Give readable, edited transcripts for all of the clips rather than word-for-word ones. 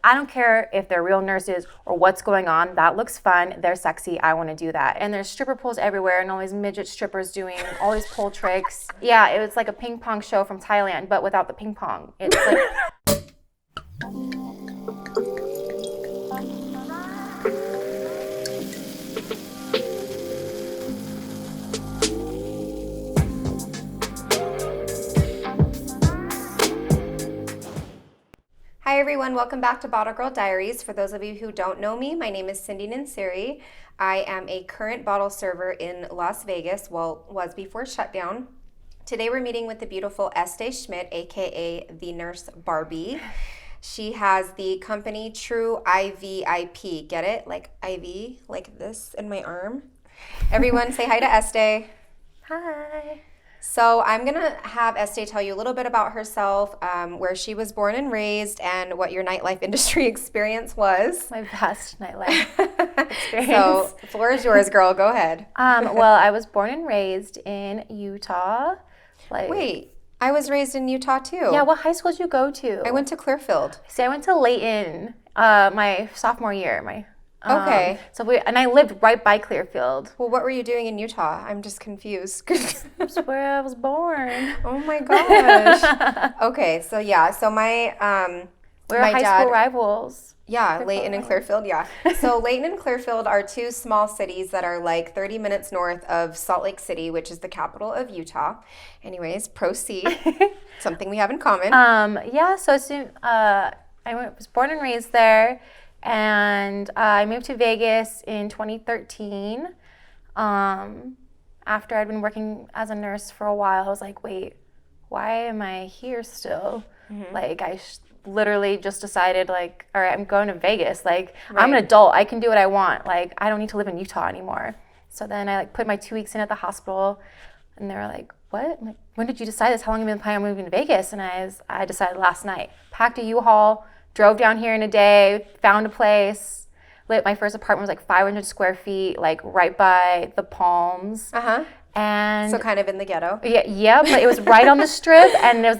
I don't care if they're real nurses or what's going on. That looks fun. They're sexy. I want to do that. And there's stripper poles everywhere and all these midget strippers doing all these pole tricks. Yeah, it was like a ping pong show from Thailand, but without the ping pong. It's like... Hi everyone, welcome back to Bottle Girl Diaries. For those of you who don't know me, my name is Cindy Nansiri. I am a current bottle server in Las Vegas, well, was before shutdown. Today we're meeting with the beautiful Este Schmidt, aka the nurse Barbie. She has the company TrueIVip. Get it? Like IV, like this in my arm. Everyone say hi to Este. Hi. So I'm going to have Este tell you a little bit about herself, where she was born and raised, and what your nightlife industry experience was. My best nightlife experience. So the floor is yours, girl. Go ahead. Well, I was born and raised in Utah. Wait, I was raised in Utah too. Yeah, what high school did you go to? I went to Clearfield. See, I went to Layton my sophomore year. Okay. And I lived right by Clearfield. Well, what were you doing in Utah? I'm just confused. That's where I was born. Oh my gosh. Okay, so yeah, so my we're high school rivals. Yeah, Layton and Clearfield, yeah. So Layton and Clearfield are two small cities that are like 30 minutes north of Salt Lake City, which is the capital of Utah. Anyways, proceed. Something we have in common. Yeah, so soon was born and raised there. And I moved to Vegas in 2013. After I'd been working as a nurse for a while, I was like, wait, why am I here still? Mm-hmm. Like, I literally just decided, like, all right, I'm going to Vegas. Like, right. I'm an adult. I can do what I want. Like, I don't need to live in Utah anymore. So then I, put my 2 weeks in at the hospital, and they were like, what? I'm like, when did you decide this? How long have you been planning on moving to Vegas? And I decided last night. Packed a U-Haul, drove down here in a day, found a place. My first apartment was like 500 square feet, like right by the Palms. Uh-huh. And so kind of in the ghetto. Yeah, but it was right on the strip, and it was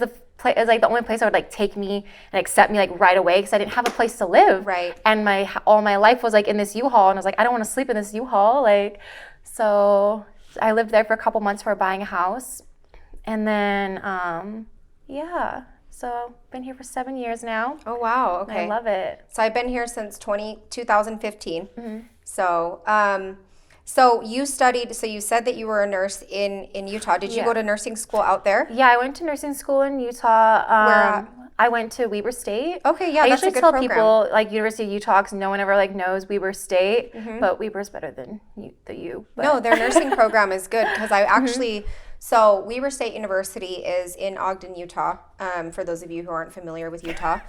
like the only place that would like take me and accept me like right away because I didn't have a place to live. Right. And all my life was like in this U-Haul, and I was like, I don't want to sleep in this U-Haul. Like, so I lived there for a couple months before buying a house, and then yeah. So been here for 7 years now. Oh, wow. Okay. I love it. So I've been here since 2015. Mm-hmm. So you studied, so you said that you were a nurse in Utah. Did you go to nursing school out there? Yeah, I went to nursing school in Utah. Where at? I went to Weber State. Okay, yeah, that's a good program. I usually tell people, like, University of Utah, because no one ever, like, knows Weber State, mm-hmm. but Weber's better than the U. But. No, their nursing program is good, because I actually... Mm-hmm. So Weber State University is in Ogden, Utah, for those of you who aren't familiar with Utah.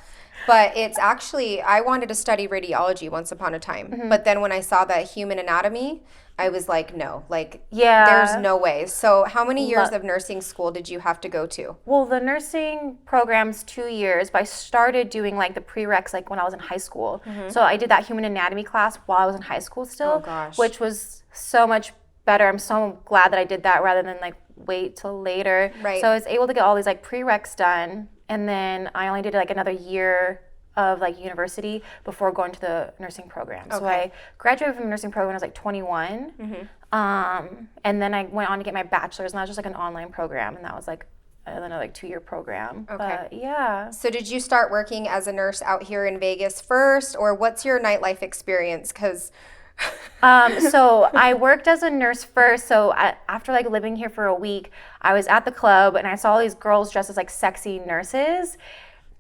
But it's actually, I wanted to study radiology once upon a time. Mm-hmm. But then when I saw that human anatomy, I was like, no, like, there's no way. So how many years of nursing school did you have to go to? Well, the nursing program's 2 years, but I started doing like the prereqs like when I was in high school. Mm-hmm. So I did that human anatomy class while I was in high school still, which was so much better. I'm so glad that I did that rather than like wait till later. Right. So I was able to get all these like prereqs done, and then I only did like another year of like university before going to the nursing program. Okay. So I graduated from the nursing program when I was like 21. Mm-hmm. And then I went on to get my bachelor's, and that was just like an online program, and that was like another like 2-year program. Okay. But, yeah. So did you start working as a nurse out here in Vegas first, or what's your nightlife experience? Because so I worked as a nurse first. So after like living here for a week, I was at the club and I saw all these girls dressed as like sexy nurses.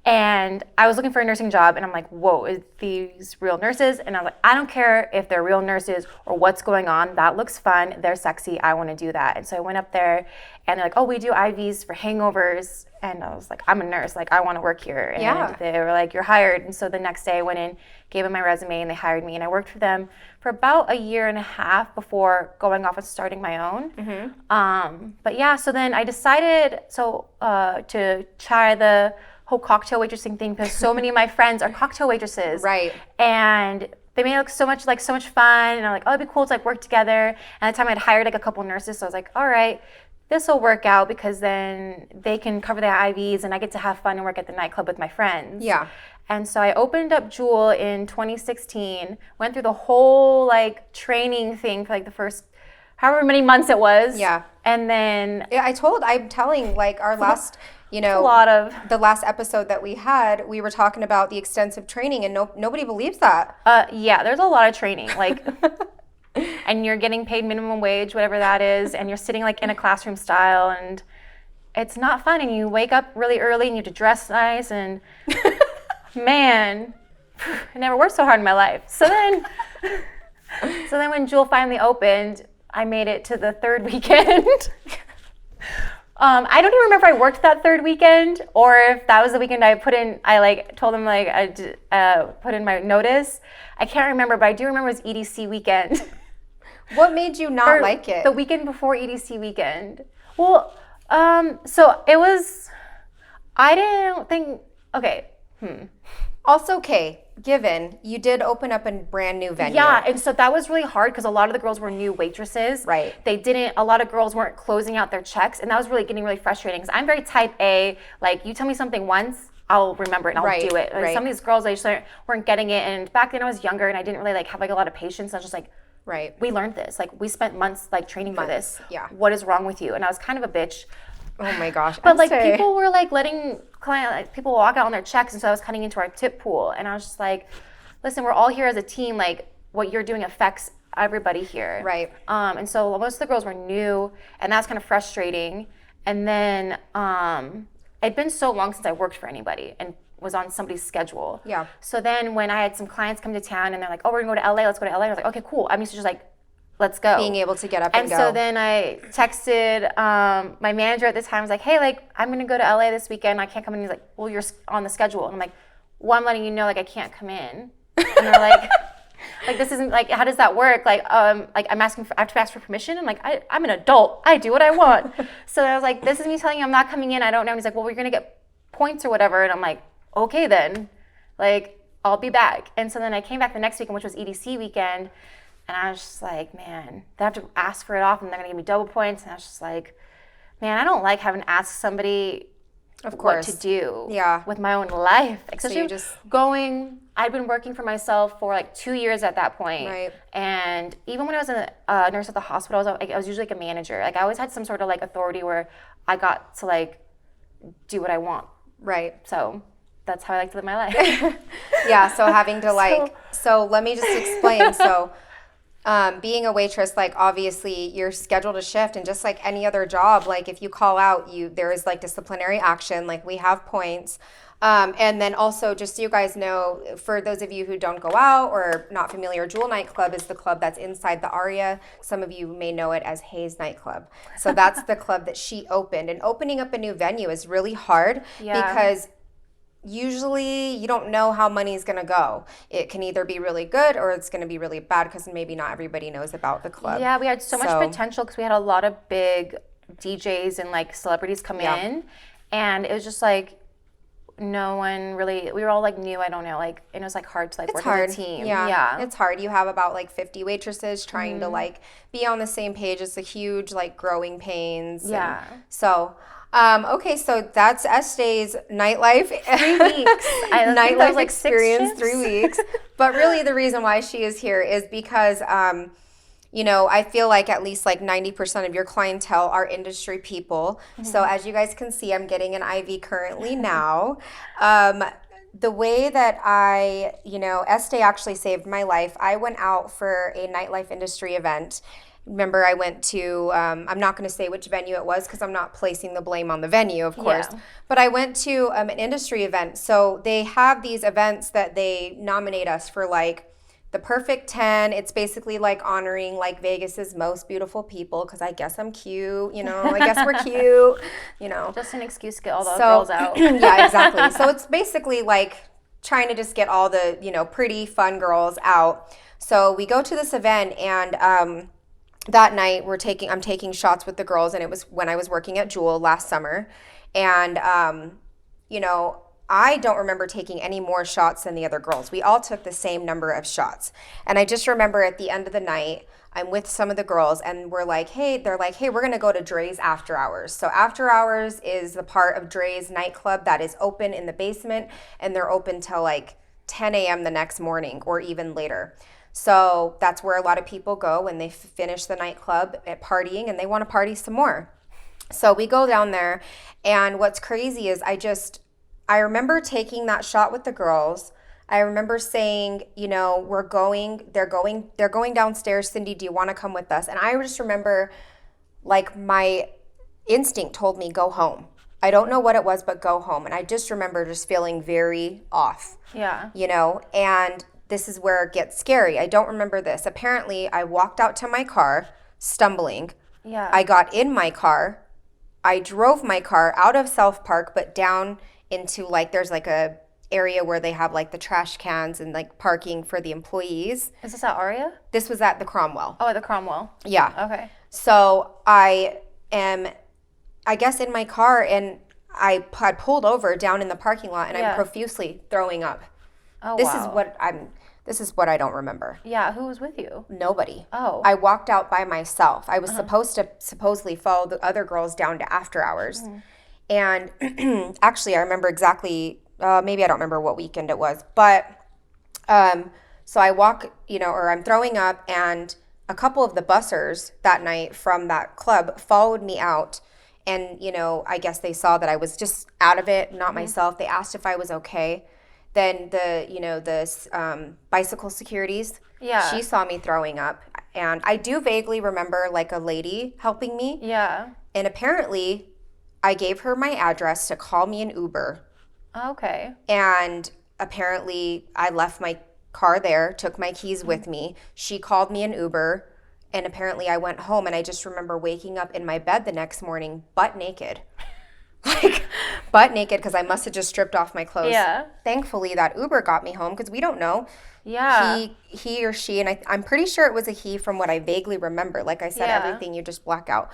And I was looking for a nursing job, and I'm like, whoa, is these real nurses? And I was like, I don't care if they're real nurses or what's going on. That looks fun. They're sexy. I want to do that. And so I went up there, and they're like, oh, we do IVs for hangovers. And I was like, I'm a nurse. Like, I want to work here. And they were like, you're hired. And so the next day I went in, gave them my resume, and they hired me. And I worked for them for about a year and a half before going off and starting my own. Mm-hmm. But yeah, so then I decided to try the whole cocktail waitressing thing, because so many of my friends are cocktail waitresses. Right. And they made it look so much fun, and I'm like, oh, it'd be cool to like work together. And at the time I'd hired like a couple nurses, so I was like, all right, this will work out because then they can cover their IVs and I get to have fun and work at the nightclub with my friends. Yeah. And so I opened up Jewel in 2016, went through the whole like training thing for like the first however many months it was. Yeah. And then I'm telling like our last, a lot of the last episode that we had, we were talking about the extensive training and nobody believes that. yeah, there's a lot of training. Like and you're getting paid minimum wage, whatever that is, and you're sitting like in a classroom style and it's not fun and you wake up really early and you have to dress nice and man, I never worked so hard in my life. So then when Jewel finally opened, I made it to the third weekend. I don't even remember if I worked that third weekend or if that was the weekend I like told them like I put in my notice. I can't remember, but I do remember it was EDC weekend. What made you not like it? The weekend before EDC weekend. Well, so it was, I didn't think, okay. Also, given you did open up a brand new venue. Yeah, and so that was really hard because a lot of the girls were new waitresses. Right. A lot of girls weren't closing out their checks, and that was getting really frustrating because I'm very type A. Like, you tell me something once, I'll remember it and I'll do it. Like, some of these girls, they just weren't getting it, and back then I was younger and I didn't really like have like a lot of patience. I was just like, we learned this. Like, we spent months like training for this. Yeah. What is wrong with you? And I was kind of a bitch. Oh my gosh. But like people were like letting people walk out on their checks, and so I was cutting into our tip pool, and I was just like, listen, we're all here as a team. Like, what you're doing affects everybody here. Right. And so most of the girls were new, and that's kind of frustrating. And then it'd been so long since I worked for anybody and was on somebody's schedule. Yeah. So then when I had some clients come to town and they're like, oh, we're gonna go to LA, let's go to LA. I was like, okay, cool. I'm used to just like, let's go. Being able to get up and go. And so then I texted my manager at the time. I was like, hey, like, I'm going to go to LA this weekend. I can't come in. He's like, well, you're on the schedule. And I'm like, well, I'm letting you know, like, I can't come in. And they're like, like, this isn't, like, how does that work? Like I have to ask for permission. I'm like, I'm an adult. I do what I want. So I was like, this is me telling you I'm not coming in. I don't know. And he's like, well, we're going to get points or whatever. And I'm like, okay, then. Like, I'll be back. And so then I came back the next weekend, which was EDC weekend. And I was just like, man, they have to ask for it off and they're going to give me double points. And I was just like, man, I don't like having to ask somebody what to do with my own life. Especially I'd been working for myself for like 2 years at that point. Right. And even when I was a nurse at the hospital, I was usually like a manager. Like, I always had some sort of like authority where I got to like do what I want. Right. So that's how I like to live my life. Yeah, so having to so let me just explain. So being a waitress, like, obviously you're scheduled to shift, and just like any other job, like if you call out, there is like disciplinary action, like we have points. And then also, just so you guys know, for those of you who don't go out or not familiar, Jewel Nightclub is the club that's inside the Aria. Some of you may know it as Hayes Nightclub. So that's the club that she opened. And opening up a new venue is really hard because usually you don't know how money is going to go. It can either be really good or it's going to be really bad because maybe not everybody knows about the club. Yeah, we had so much potential because we had a lot of big DJs and like celebrities come in, and it was just like no one really, we were all like new, I don't know, like, and it was like hard to like work as a team. Yeah, it's hard. You have about like 50 waitresses trying to like be on the same page. It's a huge like growing pains. Yeah. So okay, so that's Este's nightlife. 3 weeks. Nightlife like experience, 3 weeks. But really the reason why she is here is because, you know, I feel like at least like 90% of your clientele are industry people. So as you guys can see, I'm getting an IV currently now. The way that Este actually saved my life. I went out for a nightlife industry event. Remember, I went to, I'm not going to say which venue it was because I'm not placing the blame on the venue, of course. Yeah. But I went to an industry event. So they have these events that they nominate us for, like, the perfect 10. It's basically like honoring like Vegas's most beautiful people because I guess I'm cute, you know, I guess we're cute, you know. Just an excuse to get all those girls out. Yeah, exactly. So it's basically like trying to just get all the, you know, pretty, fun girls out. So we go to this event and, that night I'm taking shots with the girls, and it was when I was working at Jewel last summer. And, you know, I don't remember taking any more shots than the other girls. We all took the same number of shots. And I just remember at the end of the night, I'm with some of the girls and they're like, hey, we're going to go to Dre's after hours. So after hours is the part of Dre's nightclub that is open in the basement, and they're open till like 10 a.m. the next morning or even later. So that's where a lot of people go when they finish the nightclub at partying and they want to party some more. So we go down there, and what's crazy is I remember taking that shot with the girls. I remember saying, they're going downstairs. Cindy, do you want to come with us? And I just remember, like, my instinct told me, go home. I don't know what it was, but go home. And I just remember just feeling very off. Yeah. And this is where it gets scary. I don't remember this. Apparently, I walked out to my car, stumbling. Yeah. I got in my car. I drove my car out of South Park, but down into, like, there's like a area where they have like the trash cans and like parking for the employees. Is this at Aria? This was at the Cromwell. Oh, at the Cromwell. Yeah. Okay. So I am, I guess, in my car, and I had pulled over down in the parking lot, and I'm profusely throwing up. Oh, This wow. is what I don't remember. Yeah, who was with you? Nobody. Oh. I walked out by myself. I was supposedly follow the other girls down to after hours. And actually, I remember exactly, maybe I don't remember what weekend it was, but so I walk, or I'm throwing up, and a couple of the bussers that night from that club followed me out. And, I guess they saw that I was just out of it, not myself. They asked if I was okay. Then the bicycle securities, she saw me throwing up. And I do vaguely remember like a lady helping me. Yeah. And apparently I gave her my address to call me an Uber. Okay. And apparently I left my car there, took my keys with me. She called me an Uber. And apparently I went home, and I just remember waking up in my bed the next morning butt naked. Like, butt naked, because I must have just stripped off my clothes. Yeah. Thankfully, that Uber got me home, because we don't know. Yeah. He or she, and I'm pretty sure it was a he from what I vaguely remember. Like I said, everything you just black out.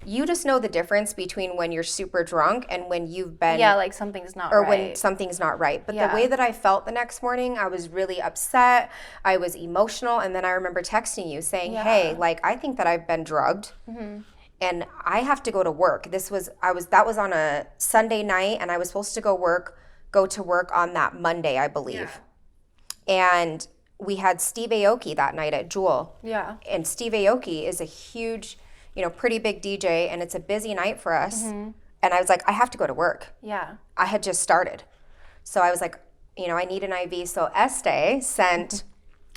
You just know the difference between when you're super drunk and when you've been... Yeah, like something's not or right. Or when something's not right. But the way that I felt the next morning, I was really upset. I was emotional. And then I remember texting you saying, hey, like, I think that I've been drugged. Mm-hmm. And I have to go to work. That was on a Sunday night, and I was supposed to go to work on that Monday, I believe. Yeah. And we had Steve Aoki that night at Jewel. Yeah. And Steve Aoki is a huge, pretty big DJ, and it's a busy night for us. Mm-hmm. And I was like, I have to go to work. Yeah. I had just started. So I was like, I need an IV. So Estee sent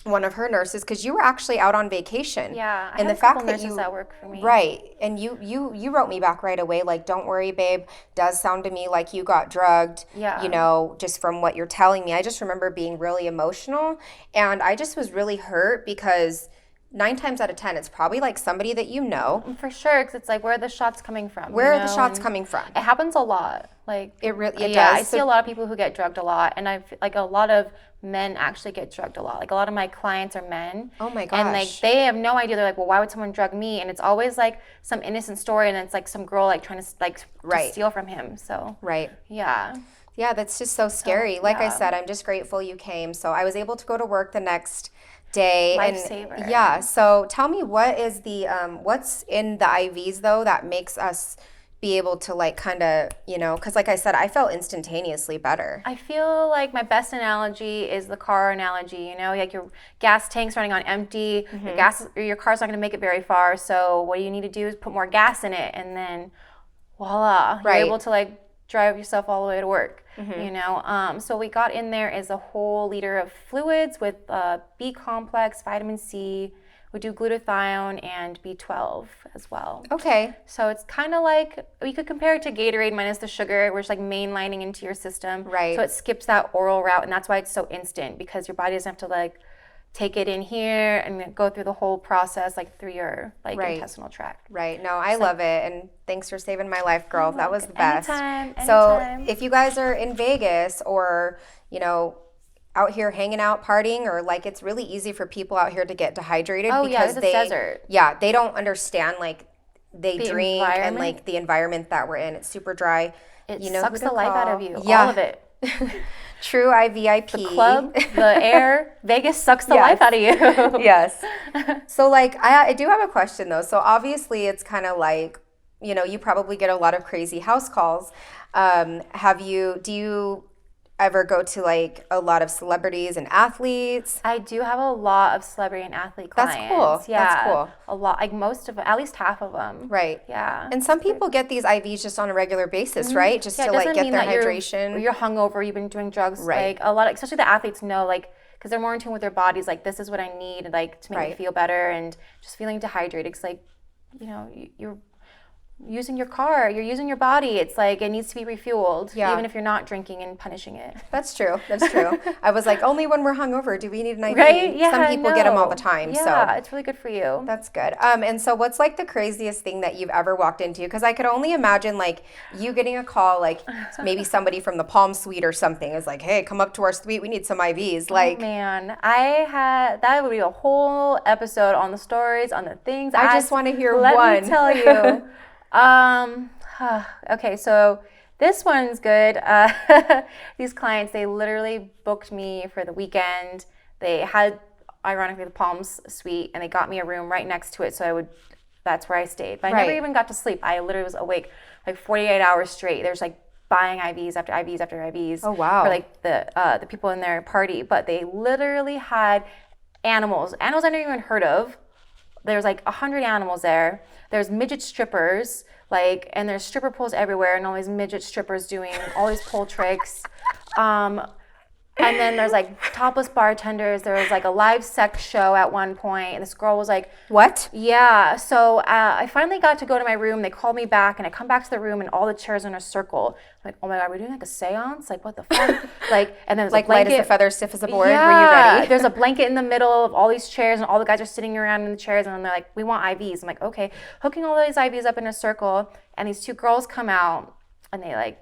one of her nurses, because you were actually out on vacation. Yeah, I and had the a couple fact nurses that work for me. Right. And you wrote me back right away, like, don't worry, babe. Does sound to me like you got drugged. Yeah. Just from what you're telling me. I just remember being really emotional, and I just was really hurt, because 9 times out of 10, it's probably like somebody that you know. For sure, because it's like, where are the shots coming from? Where are the shots coming from? It happens a lot. Like it does. I see a lot of people who get drugged a lot, and I've like a lot of men actually get drugged a lot. Like a lot of my clients are men. Oh my gosh. And like they have no idea. They're like, well, why would someone drug me? And it's always like some innocent story, and it's like some girl like trying to to steal from him. So yeah. Yeah, that's just so scary. Like I said, I'm just grateful you came. So I was able to go to work the next day. Lifesaver. And yeah. So tell me, what is the what's in the IVs though that makes us be able to like kind of, because like I said, I felt instantaneously better. I feel like my best analogy is the car analogy, like your gas tank's running on empty, your car's not going to make it very far, so what you need to do is put more gas in it, and then voila, you're able to like drive yourself all the way to work. So we got in there is a whole liter of fluids with B complex, vitamin C. We do glutathione and B12 as well. Okay. So it's kind of like, we could compare it to Gatorade minus the sugar. We're just like mainlining into your system. Right. So it skips that oral route, and that's why it's so instant, because your body doesn't have to like take it in here and go through the whole process like through your intestinal tract. Right. No, I love it, and thanks for saving my life, girl. That was the best. Anytime. So if you guys are in Vegas or, out here hanging out partying, or like, it's really easy for people out here to get dehydrated because it's a desert. They don't understand like they drink and like the environment that we're in. It's super dry. It sucks the life out of you. All of it. TrueIVip. The club, the air, Vegas sucks the Yes. life out of you. Yes. So like, I do have a question though. So obviously it's kind of like, you probably get a lot of crazy house calls. Do you ever go to like a lot of celebrities and athletes? I do have a lot of celebrity and athlete That's clients. cool. Yeah, That's cool. a lot, like most of them, at least half of them. Right. Yeah. And some people get these IVs just on a regular basis, right? Just Yeah, to it like doesn't get mean their that hydration. you're hungover, you've been doing drugs. Right. Like a lot of, especially the athletes know, like, because they're more in tune with their bodies. Like, this is what I need, like, to make me Right. feel better, and just feeling dehydrated. It's like, you're using your car, you're using your body. It's like it needs to be refueled, Yeah. even if you're not drinking and punishing it. That's true. That's true. I was like, only when we're hungover do we need an IV. Right? Yeah. Some people get them all no. the time. Yeah, So it's really good for you. that's good. And so what's like the craziest thing that you've ever walked into? Because I could only imagine like you getting a call, like maybe somebody from the Palm Suite or something is like, hey, come up to our suite. We need some IVs. Like, oh, man, that would be a whole episode on the stories, on the things. I just want to hear Let one. me tell you. Okay, so this one's good. These clients, they literally booked me for the weekend. They had, ironically, the Palms suite, and they got me a room right next to it, so that's where I stayed. But I never Right. even got to sleep. I literally was awake like 48 hours straight. There's like buying IVs after IVs after IVs. Oh, wow. For like the people in their party. But they literally had animals I never even heard of. There's like 100 animals there. There's midget strippers, like, and there's stripper poles everywhere, and all these midget strippers doing all these pole tricks. And then there's like topless bartenders. There was like a live sex show at one point, and this girl was like, what? yeah. So I finally got to go to my room. They called me back, and I come back to the room, and all the chairs are in a circle. I'm like, oh my God, we're doing like a seance? Like, what the fuck? Like, and then there's Like a blanket. light as a feather, stiff as a board. Yeah. Were you ready? There's a blanket in the middle of all these chairs, and all the guys are sitting around in the chairs, and they're like, we want IVs. I'm like, okay. Hooking all these IVs up in a circle, and these two girls come out, and they like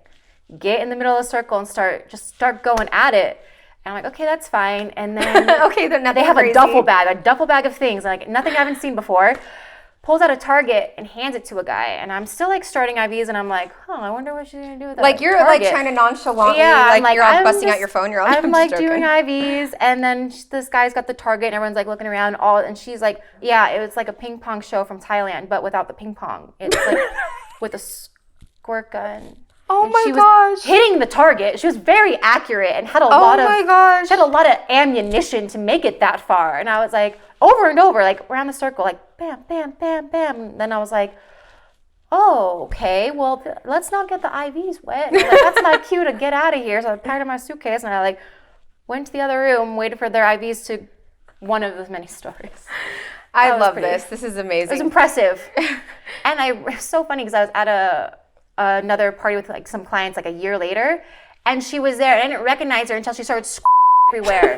get in the middle of the circle and start going at it. And I'm like, okay, that's fine. And then Okay, they're nothing they have crazy. a duffel bag of things, like nothing I haven't seen before. Pulls out a Target and hands it to a guy. And I'm still like starting IVs, and I'm like, I wonder what she's gonna do with that. Like you're Target. like trying to nonchalantly, Yeah, I'm like you're all I'm busting out just- your phone. You're all, I'm like just doing joking. IVs, and then this guy's got the Target, and everyone's like looking around, and she's like, yeah, it was like a ping pong show from Thailand, but without the ping pong. It's like with a squirt gun. Oh And my she gosh. was hitting the target. She was very accurate and had a lot of my gosh. she had a lot of ammunition to make it that far. And I was like, over and over, like around the circle, like bam, bam, bam, bam. And then I was like, oh, okay, well, let's not get the IVs wet. Like, that's not cute to get out of here. So I packed up my suitcase, and I like went to the other room, waited for their IVs to one of the many stories. I was love pretty- this. This is It was amazing. impressive. And it was so funny because I was at another party with like some clients like a year later, and she was there, and I didn't recognize her until she started everywhere.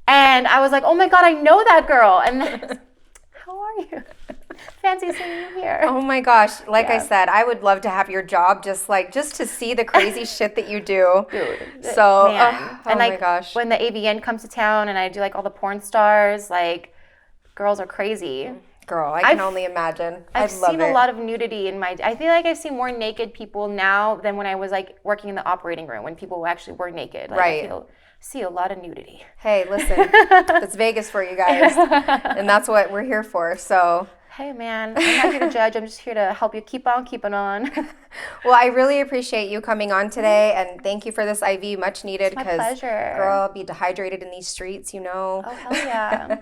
And I was like, oh my God, I know that girl. And then, how are you? Fancy seeing you here. Oh my gosh. Like I Yeah. said, I would love to have your job just to see the crazy shit that you do. Dude, So, man. oh And my like gosh. when the AVN comes to town and I do like all the porn stars, like girls are crazy. Girl, I can I've- only imagine. I've I love seen it. a lot of nudity I feel like I've seen more naked people now than when I was like working in the operating room when people actually were naked. Like, Right. See a lot of nudity. Hey, listen, it's Vegas for you guys, and that's what we're here for. So, Hey man, I'm not here to judge. I'm just here to help you keep on keeping on. well, I really appreciate you coming on today, and thank you for this IV, much needed. my Because, pleasure. girl, be dehydrated in these streets, you know. Oh hell yeah.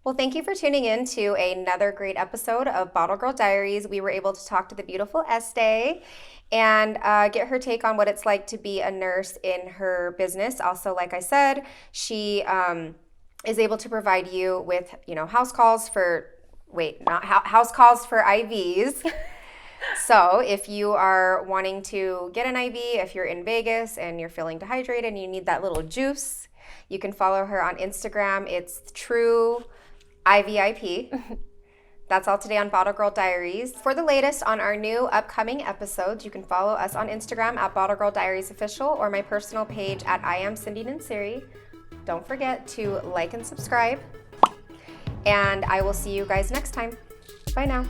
Well, thank you for tuning in to another great episode of Bottle Girl Diaries. We were able to talk to the beautiful Estee and get her take on what it's like to be a nurse in her business. Also, like I said, she is able to provide you with, house calls for house calls for IVs. So if you are wanting to get an IV, if you're in Vegas and you're feeling dehydrated and you need that little juice, you can follow her on Instagram. It's TrueIVip. That's all today on Bottle Girl Diaries. For the latest on our new upcoming episodes, you can follow us on Instagram at Bottle Girl Diaries Official or my personal page at I am Cindy Nansiri. Don't forget to like and subscribe. And I will see you guys next time. Bye now.